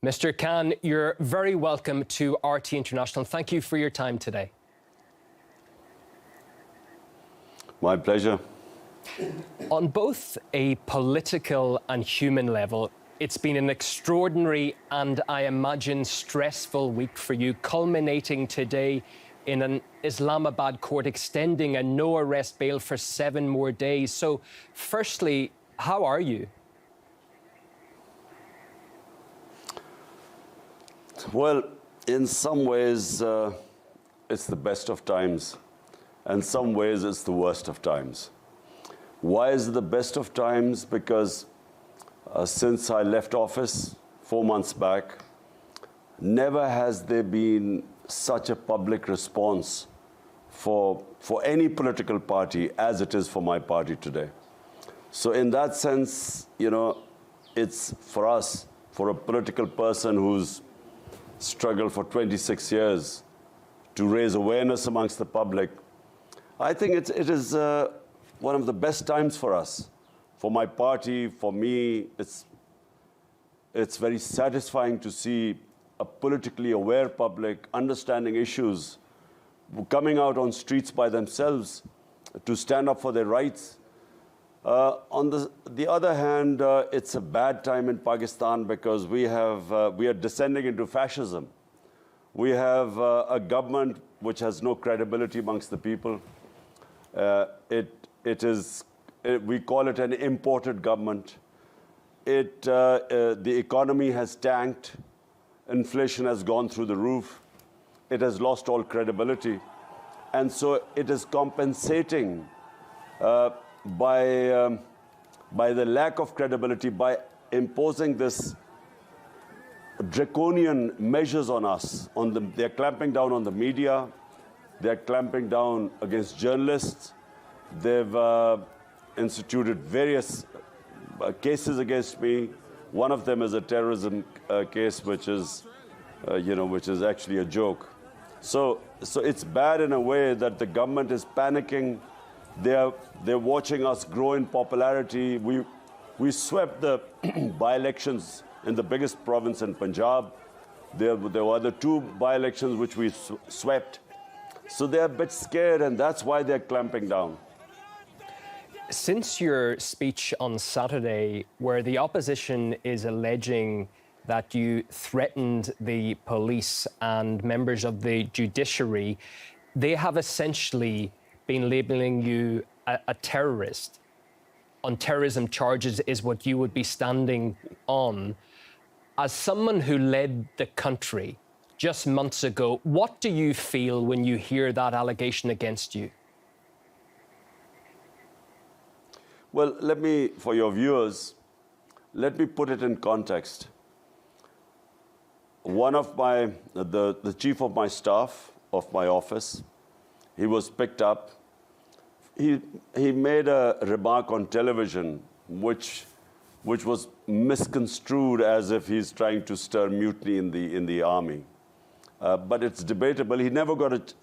Mr. Khan, you're very welcome to RT International. Thank you for your time today. My pleasure. On both a political and human level, it's been an extraordinary and, I imagine, stressful week for you, culminating today in an Islamabad court extending a no-arrest bail for 7 more days. So, firstly, how are you? Well, in some ways, it's the best of times. And some ways, it's the worst of times. Why is it the best of times? Because since I left office 4 months back, never has there been such a public response for any political party as it is for my party today. So in that sense, you know, it's for us, for a political person who's struggled for 26 years to raise awareness amongst the public, I think it is one of the best times for us, for my party, for me. It's very satisfying to see a politically aware public understanding issues, coming out on streets by themselves to stand up for their rights. On the other hand, it's a bad time in Pakistan because we are descending into fascism. We have a government which has no credibility amongst the people. We call it an imported government. The economy has tanked. Inflation has gone through the roof. It has lost all credibility. And so it is compensating by the lack of credibility, by imposing this draconian measures on us. They're clamping down on the media. They're clamping down against journalists. They've instituted various cases against me. One of them is a terrorism case, which is actually a joke. So it's bad in a way that the government is panicking. They're watching us grow in popularity. We swept the by-elections in the biggest province in Punjab. There were the 2 by-elections which we swept. So they're a bit scared, and that's why they're clamping down. Since your speech on Saturday, where the opposition is alleging that you threatened the police and members of the judiciary, they have essentially been labelling you a terrorist. On terrorism charges is what you would be standing on. As someone who led the country just months ago, what do you feel when you hear that allegation against you? Well, for your viewers, let me put it in context. The chief of my staff, of my office, he was picked up. He made a remark on television which was misconstrued as if he's trying to stir mutiny in the army. But it's debatable. He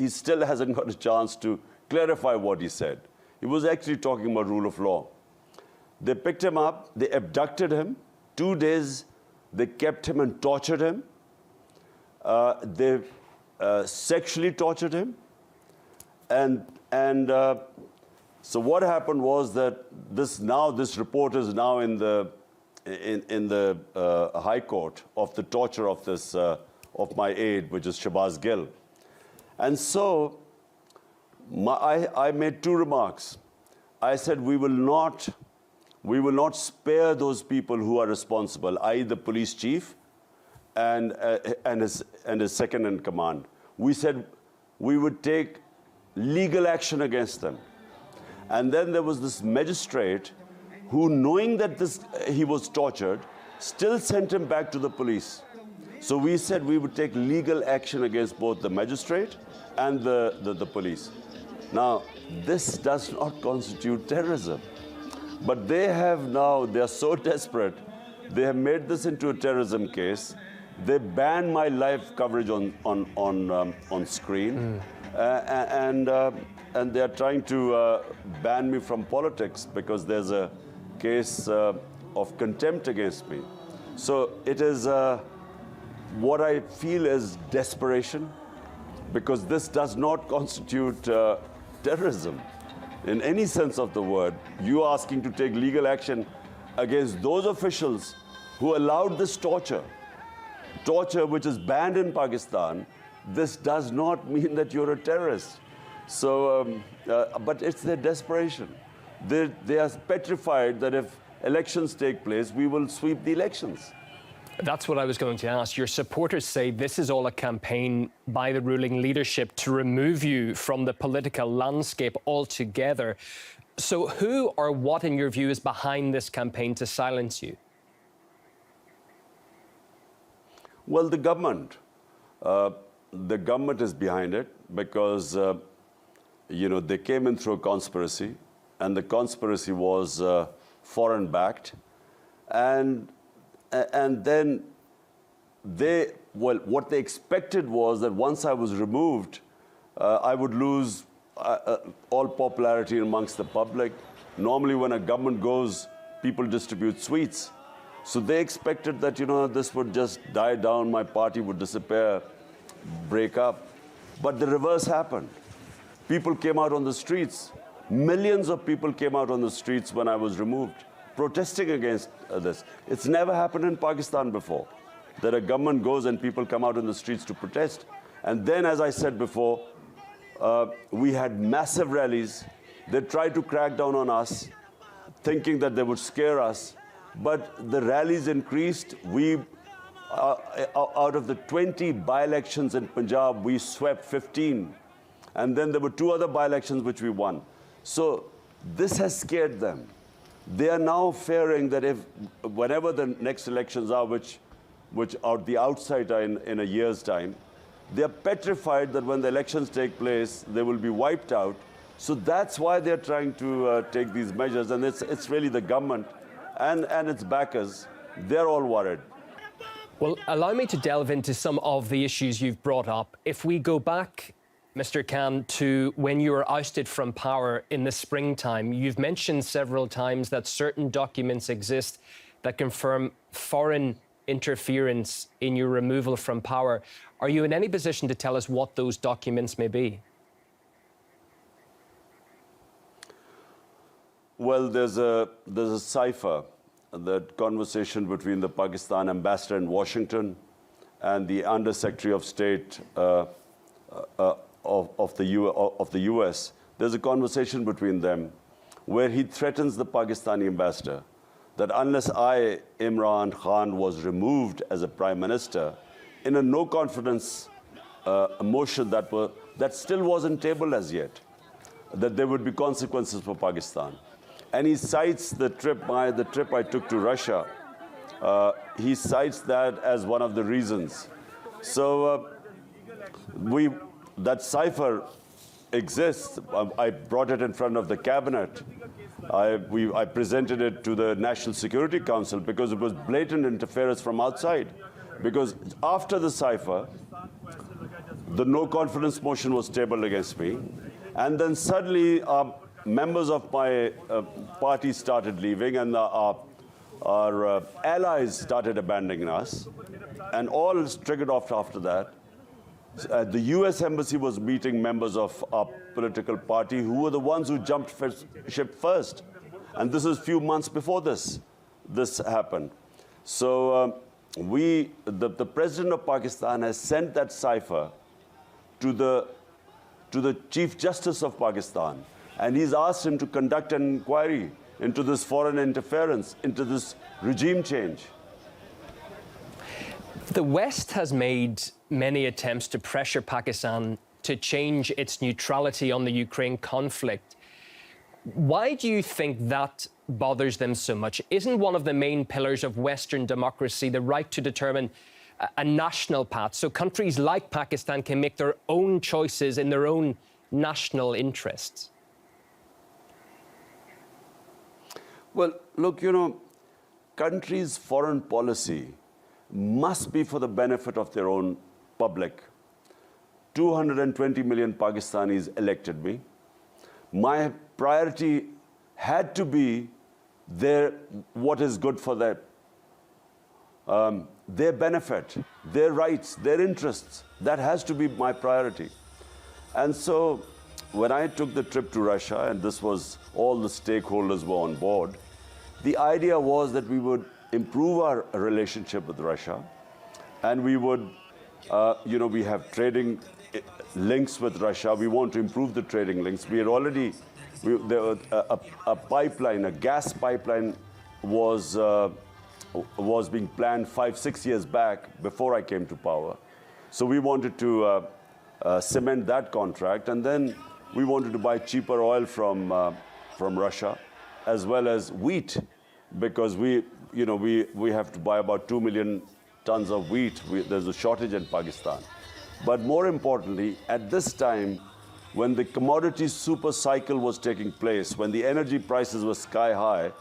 still hasn't got a chance to clarify what he said. He was actually talking about rule of law. They picked him up, they abducted him. 2 days, they kept him and tortured him. They sexually tortured him. So what happened was that this report is now in the High Court of the torture of this of my aide, which is Shahbaz Gill. And so I made 2 remarks. I said we will not spare those people who are responsible, i.e. the police chief and his second in command. We said we would take legal action against them. And then there was this magistrate who, knowing that he was tortured, still sent him back to the police. So we said we would take legal action against both the magistrate and the police. Now, this does not constitute terrorism. But they're so desperate, they have made this into a terrorism case. They banned my live coverage on screen. And they're trying to ban me from politics because there's a case of contempt against me. So it is what I feel is desperation, because this does not constitute terrorism in any sense of the word. You asking to take legal action against those officials who allowed this torture which is banned in Pakistan, this does not mean that you're a terrorist. So, but it's their desperation. They are petrified that if elections take place, we will sweep the elections. That's what I was going to ask. Your supporters say this is all a campaign by the ruling leadership to remove you from the political landscape altogether. So who or what, in your view, is behind this campaign to silence you? Well, the government. The government is behind it because, they came in through a conspiracy, and the conspiracy was foreign-backed. And then what they expected was that once I was removed, I would lose all popularity amongst the public. Normally, when a government goes, people distribute sweets. So they expected that, this would just die down, my party would disappear, break up. But the reverse happened. People came out on the streets. Millions of people came out on the streets when I was removed, protesting against this. It's never happened in Pakistan before, that a government goes and people come out in the streets to protest. And then, as I said before, we had massive rallies. They tried to crack down on us, thinking that they would scare us. But the rallies increased. We, out of the 20 by-elections in Punjab, we swept 15. And then there were 2 other by-elections which we won. So this has scared them. They are now fearing that whenever the next elections are, which are the outside are in a year's time, they are petrified that when the elections take place, they will be wiped out. So that's why they're trying to take these measures. And it's really the government and its backers. They're all worried. Well, allow me to delve into some of the issues you've brought up. If we go back, Mr. Khan, to when you were ousted from power in the springtime, you've mentioned several times that certain documents exist that confirm foreign interference in your removal from power. Are you in any position to tell us what those documents may be? Well, there's a cipher, that conversation between the Pakistan ambassador in Washington and the Under-Secretary of State of the US. There's a conversation between them where he threatens the Pakistani ambassador that unless I, Imran Khan, was removed as a prime minister in a no-confidence motion that still wasn't tabled as yet, that there would be consequences for Pakistan. And he cites the trip I took to Russia. He cites that as one of the reasons. So that cipher exists. I brought it in front of the cabinet. I presented it to the National Security Council because it was blatant interference from outside. Because after the cipher, the no-confidence motion was tabled against me. And then suddenly, members of my party started leaving, and our allies started abandoning us. And all triggered off after that. The US Embassy was meeting members of our political party who were the ones who jumped ship first. And this is a few months before this happened. So the President of Pakistan has sent that cipher to the Chief Justice of Pakistan. And he's asked him to conduct an inquiry into this foreign interference, into this regime change. The West has made many attempts to pressure Pakistan to change its neutrality on the Ukraine conflict. Why do you think that bothers them so much? Isn't one of the main pillars of Western democracy the right to determine a national path, so countries like Pakistan can make their own choices in their own national interests? Well, look, countries' foreign policy must be for the benefit of their own public. 220 million Pakistanis elected me. My priority had to be what is good for them. their benefit, their rights, their interests. That has to be my priority. And so when I took the trip to Russia, and this was all the stakeholders were on board, the idea was that we would improve our relationship with Russia, and we would, we have trading links with Russia. We want to improve the trading links. We had already, a pipeline, a gas pipeline was being planned 5-6 years back before I came to power. So we wanted to cement that contract, and then we wanted to buy cheaper oil from Russia, as well as wheat, because we have to buy about 2 million tons of wheat. There's a shortage in Pakistan. But more importantly, at this time, when the commodity super cycle was taking place, when the energy prices were sky high,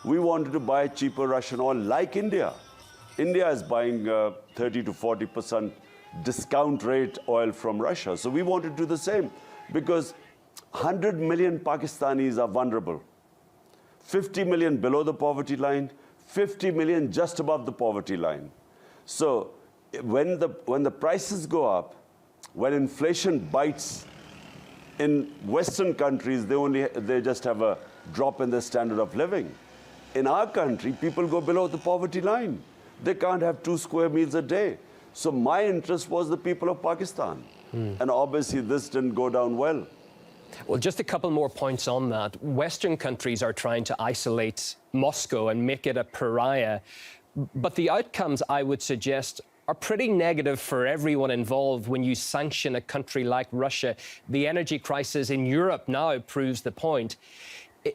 we wanted to buy cheaper Russian oil like India. India is buying 30 to 40% discount rate oil from Russia. So we wanted to do the same, because 100 million Pakistanis are vulnerable. 50 million below the poverty line, 50 million just above the poverty line. So when the prices go up, when inflation bites, in Western countries, they just have a drop in their standard of living. In our country, people go below the poverty line. They can't have 2 square meals a day. So my interest was the people of Pakistan. And obviously this didn't go down well. Well, just a couple more points on that. Western countries are trying to isolate Moscow and make it a pariah. But the outcomes, I would suggest, are pretty negative for everyone involved when you sanction a country like Russia. The energy crisis in Europe now proves the point.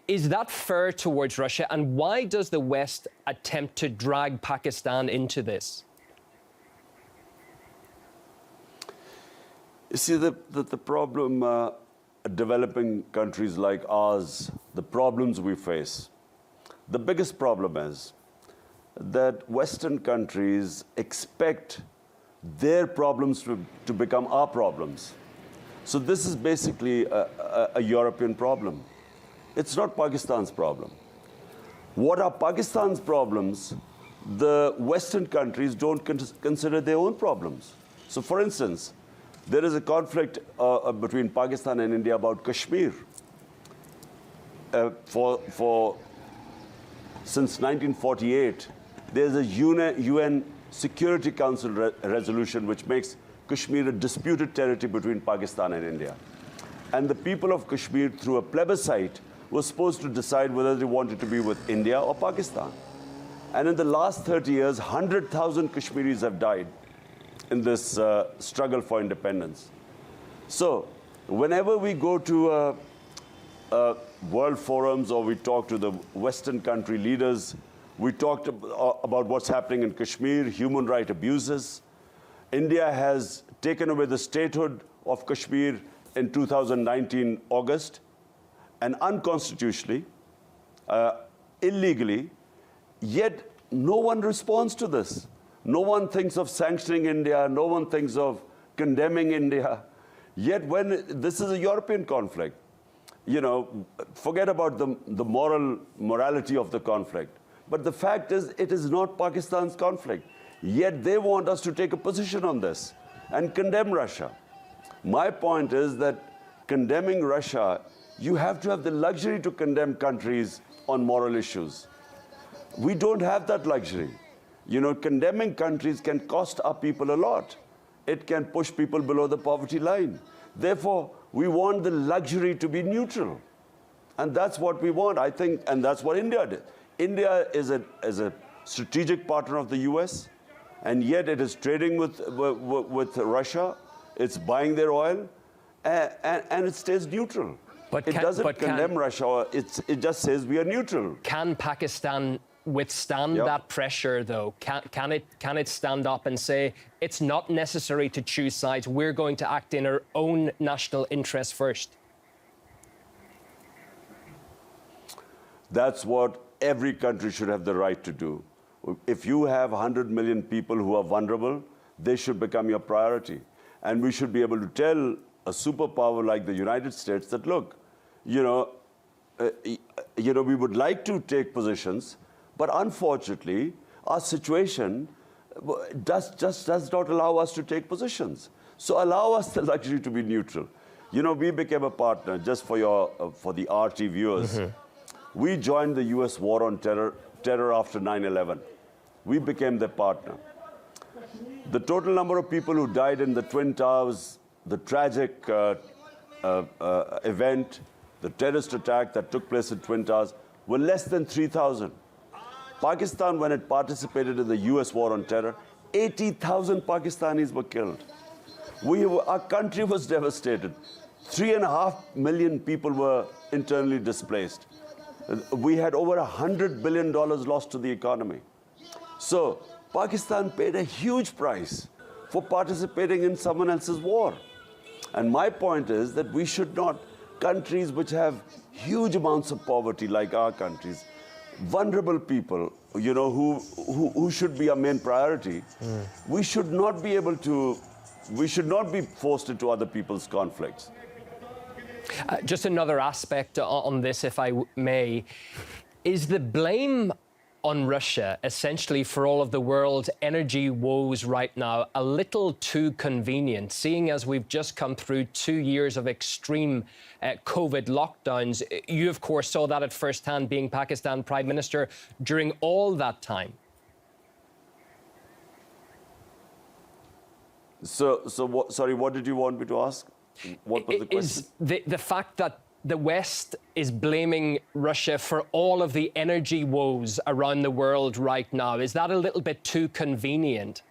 Is that fair towards Russia? And why does the West attempt to drag Pakistan into this? You see, the problem, developing countries like ours, the problems we face, the biggest problem is that Western countries expect their problems to become our problems. So this is basically a European problem. It's not Pakistan's problem. What are Pakistan's problems? The Western countries don't consider their own problems. So for instance, there is a conflict between Pakistan and India about Kashmir. Since 1948, there's a UN Security Council resolution which makes Kashmir a disputed territory between Pakistan and India. And the people of Kashmir, through a plebiscite, were supposed to decide whether they wanted to be with India or Pakistan. And in the last 30 years, 100,000 Kashmiris have died in this struggle for independence. So whenever we go to world forums or we talk to the Western country leaders, we talked about what's happening in Kashmir, human rights abuses. India has taken away the statehood of Kashmir in 2019 August, and unconstitutionally, illegally, yet no one responds to this. No one thinks of sanctioning India, no one thinks of condemning India. Yet when this is a European conflict, forget about the morality of the conflict. But the fact is, it is not Pakistan's conflict. Yet they want us to take a position on this and condemn Russia. My point is that condemning Russia, you have to have the luxury to condemn countries on moral issues. We don't have that luxury. Condemning countries can cost our people a lot. It can push people below the poverty line. Therefore, we want the luxury to be neutral. And that's what we want, I think, and that's what India did. India is a strategic partner of the US, and yet it is trading with Russia. It's buying their oil, and it stays neutral. But it doesn't condemn Russia. It just says we are neutral. Can Pakistan withstand that pressure, though? Can it stand up and say it's not necessary to choose sides? We're going to act in our own national interest first. That's what every country should have the right to do. If you have 100 million people who are vulnerable, they should become your priority. And we should be able to tell a superpower like the United States that, look, we would like to take positions, but unfortunately, our situation, does not allow us to take positions. So allow us the luxury to be neutral. You know, we became a partner, just for the RT viewers. We joined the US war on terror after 9/11. We became their partner. The total number of people who died in the Twin Towers, the tragic event, the terrorist attack that took place in Twin Towers, were less than 3,000. Pakistan, when it participated in the US war on terror, 80,000 Pakistanis were killed. Our country was devastated. 3.5 million people were internally displaced. We had over $100 billion lost to the economy. So Pakistan paid a huge price for participating in someone else's war. And my point is that we should not, countries which have huge amounts of poverty like our countries, vulnerable people, you know, who should be our main priority, we should not be forced into other people's conflicts. Just another aspect on this, if I may, is the blame on Russia essentially for all of the world's energy woes right now a little too convenient, seeing as we've just come through 2 years of extreme COVID lockdowns? You, of course, saw that at first hand, being Pakistan Prime Minister during all that time. So sorry, what did you want me to ask? What was the question? Is the fact that the West is blaming Russia for all of the energy woes around the world right now, is that a little bit too convenient?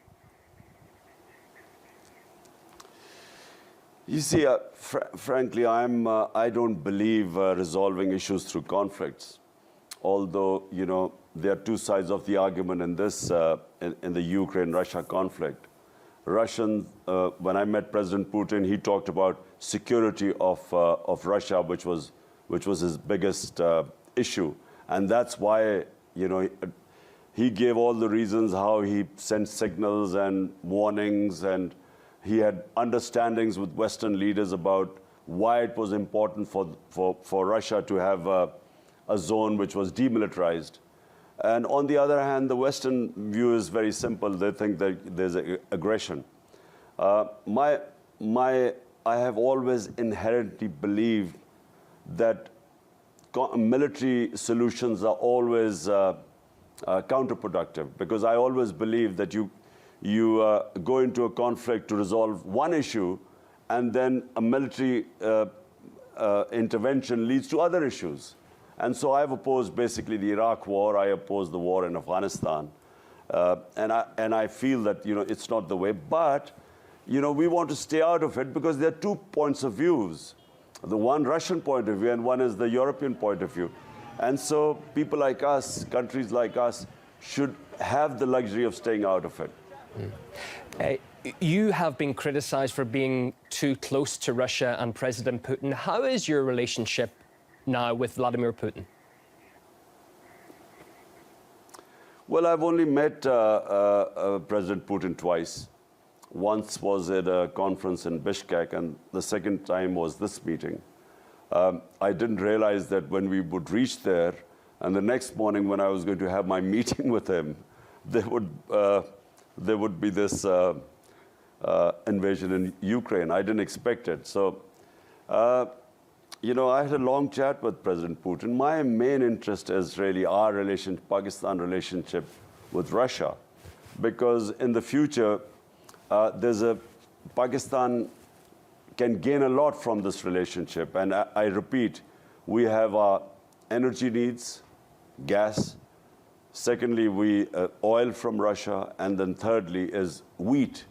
You see, frankly, I don't believe resolving issues through conflicts. Although, you know, there are two sides of the argument in this, in the Ukraine-Russia conflict. When I met President Putin, he talked about security of Russia, which was his biggest issue, and that's why, you know, he gave all the reasons how he sent signals and warnings, and he had understandings with Western leaders about why it was important for Russia to have a zone which was demilitarized. And on the other hand, the Western view is very simple. They think that there's aggression. I have always inherently believed that military solutions are always counterproductive, because I always believe that you go into a conflict to resolve one issue, and then a military intervention leads to other issues. And so I've opposed basically the Iraq war. I oppose the war in Afghanistan, and I feel that, you know, it's not the way. But, you know, we want to stay out of it because there are 2 points of views: the one Russian point of view, and one is the European point of view. And so people like us, countries like us, should have the luxury of staying out of it. You have been criticized for being too close to Russia and President Putin. How is your relationship now with Vladimir Putin? Well, I've only met President Putin twice. Once was at a conference in Bishkek, and the second time was this meeting. I didn't realize that when we would reach there, and the next morning when I was going to have my meeting with him, there would be this invasion in Ukraine. I didn't expect it. So, you know, I had a long chat with President Putin. My main interest is really our Pakistan relationship with Russia, because in the future, Pakistan can gain a lot from this relationship. And I repeat, we have our energy needs, gas. Secondly, oil from Russia. And then thirdly is wheat.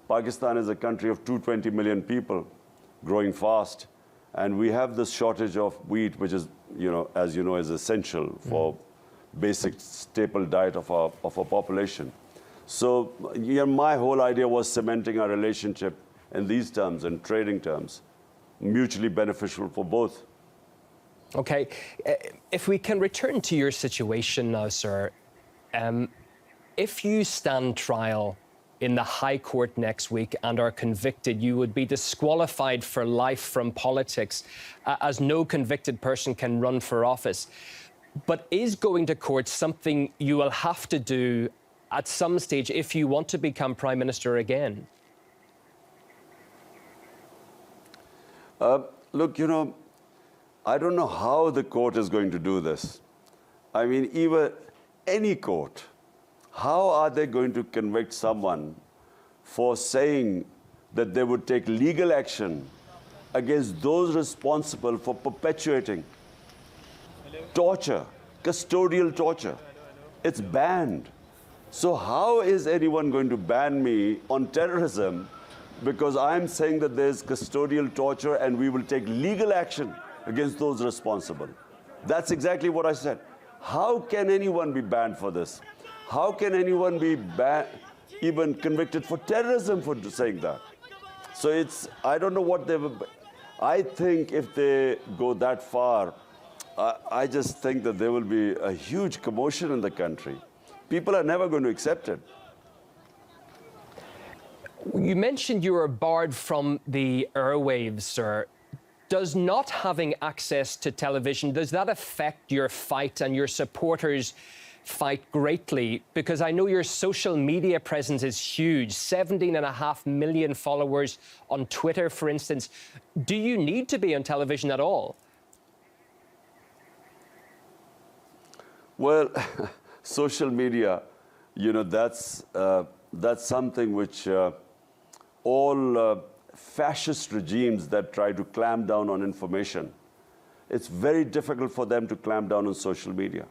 Pakistan is a country of 220 million people, growing fast. And we have this shortage of wheat, which is, you know, as you know, is essential for basic staple diet of our population. So, you know, my whole idea was cementing our relationship in these terms, in trading terms, mutually beneficial for both. Okay, if we can return to your situation now, sir, if you stand trial in the High Court next week and are convicted, you would be disqualified for life from politics, as no convicted person can run for office. But is going to court something you will have to do at some stage if you want to become Prime Minister again? Look, I don't know how the court is going to do this. I mean, even any court, how are they going to convict someone for saying that they would take legal action against those responsible for perpetuating torture, custodial torture? It's banned. So how is anyone going to ban me on terrorism because I'm saying that there's custodial torture and we will take legal action against those responsible? That's exactly what I said. How can anyone be banned for this? How can anyone be even convicted for terrorism for saying that? So I don't know what they will. I think if they go that far, I just think that there will be a huge commotion in the country. People are never going to accept it. You mentioned you were barred from the airwaves, sir. Does not having access to television, does that affect your fight and your supporters' fight greatly? Because I know your social media presence is huge, 17.5 million followers on Twitter, for instance. Do you need to be on television at all? Well, social media, that's something which all fascist regimes that try to clamp down on information, it's very difficult for them to clamp down on social media.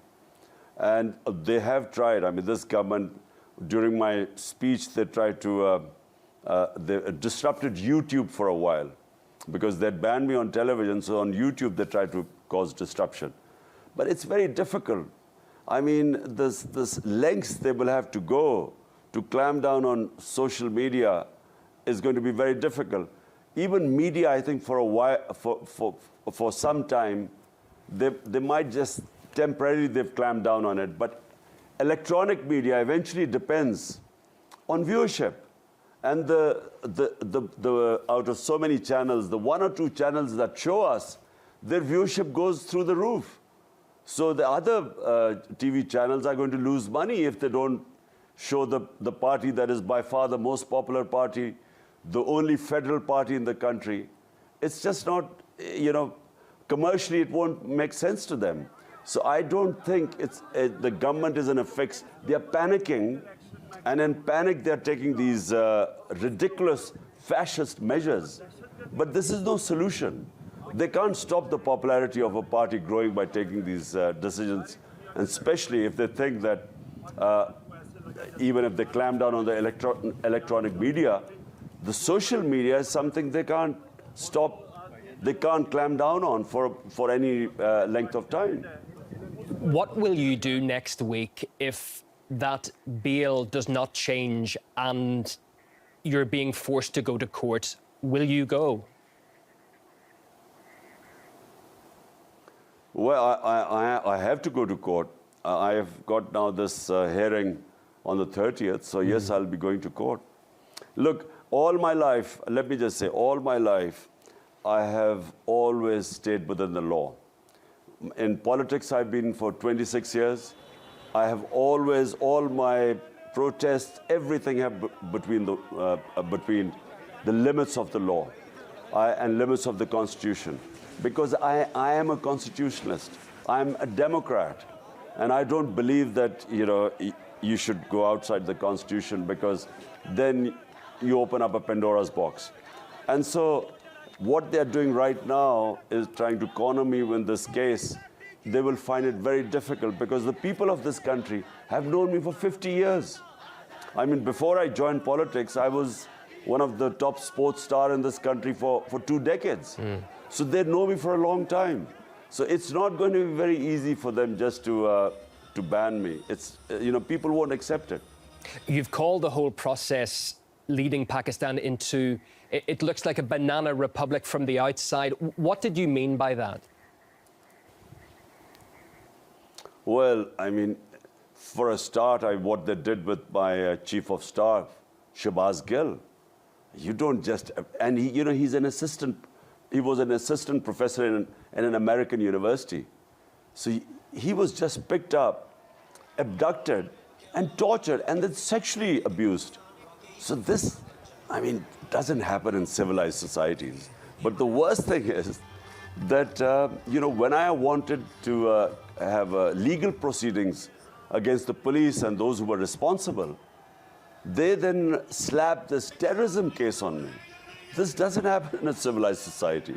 And they have tried. I mean, this government, during my speech, they tried to, they disrupted YouTube for a while because they'd banned me on television. So on YouTube, they tried to cause disruption. But it's very difficult. I mean, this lengths they will have to go to clamp down on social media is going to be very difficult. Even media, I think, for a while, for some time, they might just temporarily they've clamped down on it. But electronic media eventually depends on viewership. And out of so many channels, the 1 or 2 channels that show us, their viewership goes through the roof. So the other TV channels are going to lose money if they don't show the party that is by far the most popular party, the only federal party in the country. It's just not, commercially it won't make sense to them. So I don't think the government is in a fix. They're panicking, and in panic they're taking these ridiculous fascist measures. But this is no solution. They can't stop the popularity of a party growing by taking these decisions, and especially if they think that even if they clamp down on the electronic media, the social media is something they can't stop, they can't clamp down on for any length of time. What will you do next week if that bail does not change and you're being forced to go to court? Will you go? Well, I have to go to court. I have got now this hearing on the 30th, so yes, I'll be going to court. Look, all my life, let me just say, all my life, I have always stayed within the law. In politics, I've been for 26 years. I have always, all my protests, everything have between the limits of the law and limits of the Constitution. Because I am a constitutionalist. I'm a Democrat. And I don't believe that, you should go outside the Constitution, because then you open up a Pandora's box. And so what they're doing right now is trying to corner me in this case. They will find it very difficult, because the people of this country have known me for 50 years. I mean, before I joined politics, I was one of the top sports stars in this country for 2 decades. So they know me for a long time. So it's not going to be very easy for them just to ban me. It's, people won't accept it. You've called the whole process leading Pakistan into, it looks like a banana republic from the outside. What did you mean by that? Well, I mean, for a start, what they did with my chief of staff, Shahbaz Gill, you don't just, and he's an assistant. He was an assistant professor in an American university. So he was just picked up, abducted, and tortured and then sexually abused. So this, I mean, doesn't happen in civilized societies. But the worst thing is that, when I wanted to have legal proceedings against the police and those who were responsible, they then slapped this terrorism case on me. This doesn't happen in a civilized society.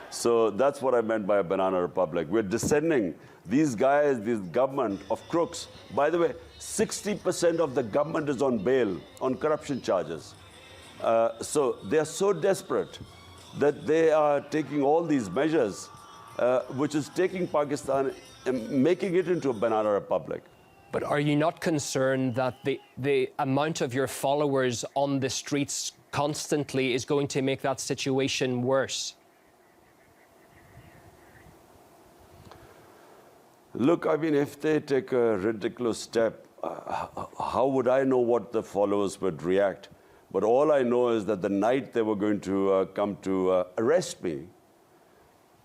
So that's what I meant by a banana republic. We're descending. These guys, this government of crooks. By the way, 60% of the government is on bail on corruption charges. So they are so desperate that they are taking all these measures, which is taking Pakistan and making it into a banana republic. But are you not concerned that the amount of your followers on the streets constantly is going to make that situation worse? Look, I mean, if they take a ridiculous step, how would I know what the followers would react? But all I know is that the night they were going to come to arrest me,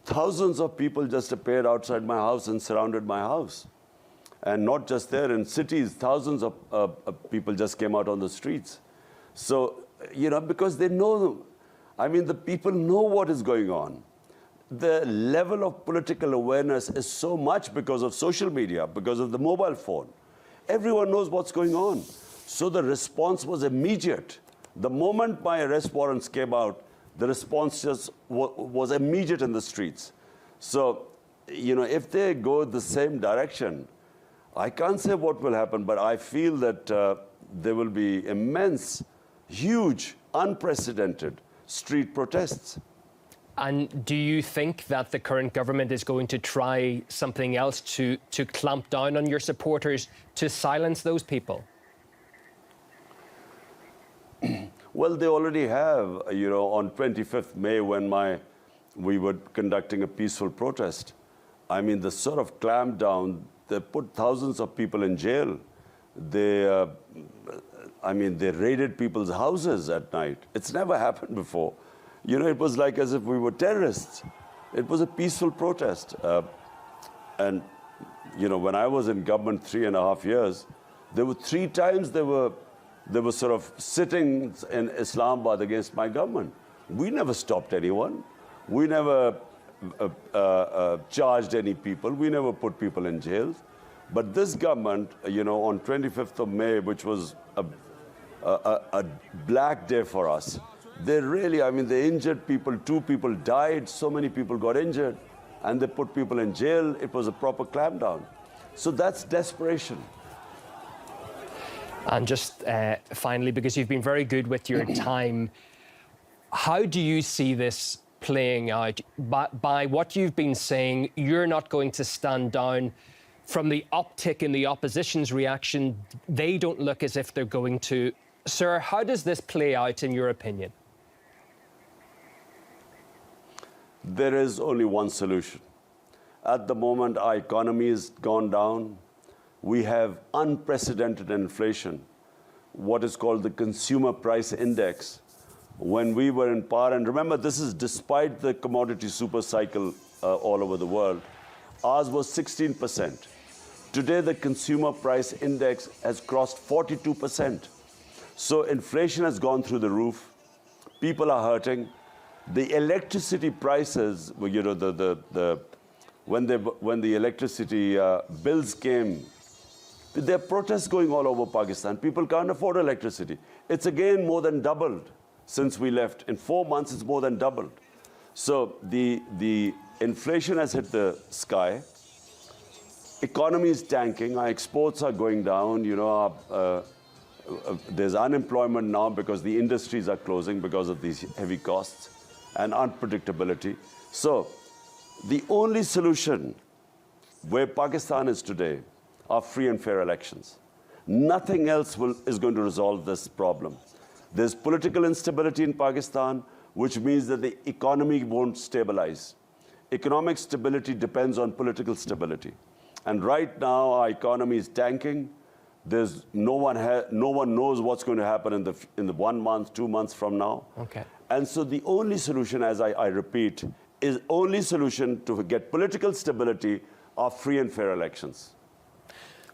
thousands of people just appeared outside my house and surrounded my house. And not just there, in cities, thousands of people just came out on the streets. So, because they know, I mean, the people know what is going on. The level of political awareness is so much because of social media, because of the mobile phone. Everyone knows what's going on. So the response was immediate. The moment my arrest warrants came out, the response just was immediate in the streets. So, if they go the same direction, I can't say what will happen, but I feel that there will be immense, huge, unprecedented street protests. And do you think that the current government is going to try something else to clamp down on your supporters to silence those people? Well, they already have, on 25th May when we were conducting a peaceful protest. I mean, the sort of clampdown, they put thousands of people in jail. They raided people's houses at night. It's never happened before. It was like as if we were terrorists. It was a peaceful protest. And when I was in government 3.5 years, there were 3 times they were sort of sitting in Islamabad against my government. We never stopped anyone. We never charged any people. We never put people in jails. But this government, on 25th of May, which was a black day for us, they really, they injured people. 2 people died. So many people got injured. And they put people in jail. It was a proper clampdown. So that's desperation. And just finally, because you've been very good with your time, how do you see this playing out? By what you've been saying, you're not going to stand down. From the uptick in the opposition's reaction, they don't look as if they're going to. Sir, how does this play out in your opinion? There is only one solution. At the moment, our economy has gone down. We have unprecedented inflation, what is called the consumer price index. When we were in power, and remember, this is despite the commodity super cycle all over the world, ours was 16%. Today, the consumer price index has crossed 42%. So inflation has gone through the roof. People are hurting. The electricity prices, when the electricity bills came, there are protests going all over Pakistan. People can't afford electricity. It's again more than doubled since we left. In 4 months, it's more than doubled. So the inflation has hit the sky. Economy is tanking. Our exports are going down. There's unemployment now because the industries are closing because of these heavy costs and unpredictability. So the only solution where Pakistan is today are free and fair elections. Nothing else is going to resolve this problem. There's political instability in Pakistan, which means that the economy won't stabilize. Economic stability depends on political stability. And right now, our economy is tanking. There's no one knows what's going to happen in the 1 month, 2 months from now. Okay. And so the only solution, as I repeat, is only solution to get political stability are free and fair elections.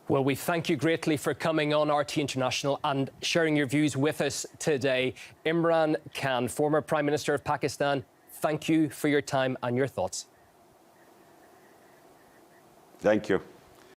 Well, we thank you greatly for coming on RT International and sharing your views with us today. Imran Khan, former Prime Minister of Pakistan, thank you for your time and your thoughts. Thank you.